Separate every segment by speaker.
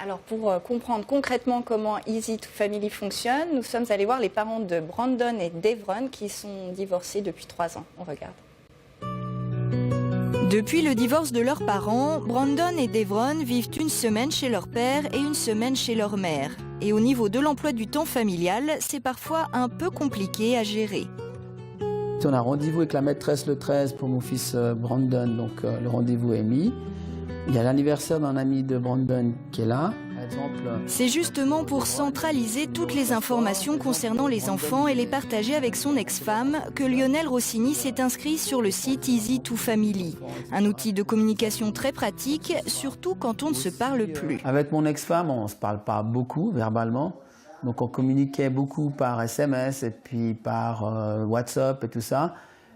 Speaker 1: Alors pour comprendre concrètement comment Easy2Family fonctionne, nous sommes allés voir les parents de Brandon et Devron qui sont divorcés depuis 3 ans. On regarde.
Speaker 2: Depuis le divorce de leurs parents, Brandon et Devron vivent une semaine chez leur père et une semaine chez leur mère. Et au niveau de l'emploi du temps familial, c'est parfois un peu compliqué à gérer.
Speaker 3: On a rendez-vous avec la maîtresse le 13 pour mon fils Brandon, donc le rendez-vous est mis. Il y a l'anniversaire d'un ami de Brandon qui est là.
Speaker 2: C'est justement pour centraliser toutes les informations concernant les enfants et les partager avec son ex-femme que Lionel Rossini s'est inscrit sur le site Easy2Family. Un outil de communication très pratique, surtout quand on ne se parle plus.
Speaker 3: Avec mon ex-femme, on ne se parle pas beaucoup verbalement. Donc on communiquait beaucoup par SMS et puis par WhatsApp et tout ça.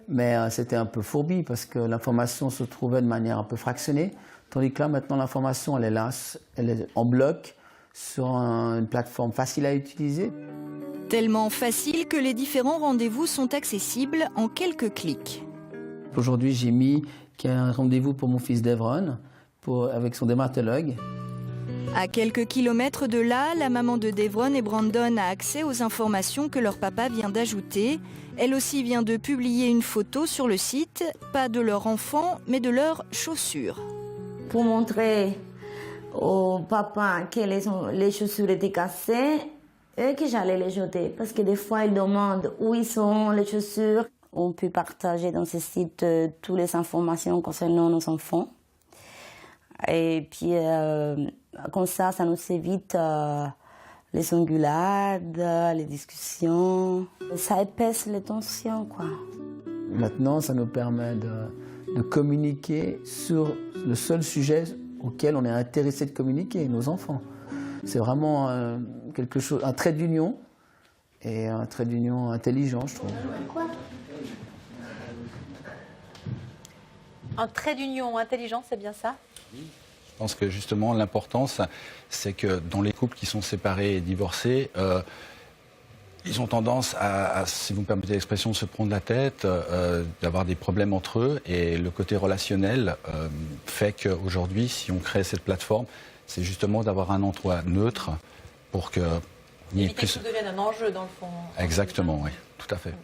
Speaker 3: Mais c'était un peu fourbi parce que l'information se trouvait de manière un peu fractionnée. Tandis que là, maintenant, l'information, elle est là, elle est en bloc sur une plateforme facile à utiliser.
Speaker 2: Tellement facile que les différents rendez-vous sont accessibles en quelques clics.
Speaker 3: Aujourd'hui, j'ai mis qu'il y a un rendez-vous pour mon fils Devron avec son dermatologue.
Speaker 2: À quelques kilomètres de là, la maman de Devron et Brandon a accès aux informations que leur papa vient d'ajouter. Elle aussi vient de publier une photo sur le site, pas de leur enfant, mais de leurs chaussures.
Speaker 4: Pour montrer au papa que les chaussures étaient cassées et que j'allais les jeter. Parce que des fois, ils demandent où ils sont les chaussures. On peut partager dans ce site toutes les informations concernant nos enfants. Et puis, comme ça nous évite les engueulades, les discussions. Ça épaisse les tensions, quoi.
Speaker 3: Maintenant, ça nous permet de communiquer sur le seul sujet auquel on est intéressé de communiquer, nos enfants. C'est vraiment quelque chose, un trait d'union, et un trait d'union intelligent, je trouve.
Speaker 5: Un trait d'union intelligent, c'est bien ça?
Speaker 6: Je pense que justement l'importance, c'est que dans les couples qui sont séparés et divorcés, ils ont tendance à, si vous me permettez l'expression, se prendre la tête, d'avoir des problèmes entre eux. Et le côté relationnel fait qu'aujourd'hui, si on crée cette plateforme, c'est justement d'avoir un endroit neutre pour que...
Speaker 5: Éviter que ça devienne un enjeu dans le fond.
Speaker 6: Exactement, oui, tout à fait.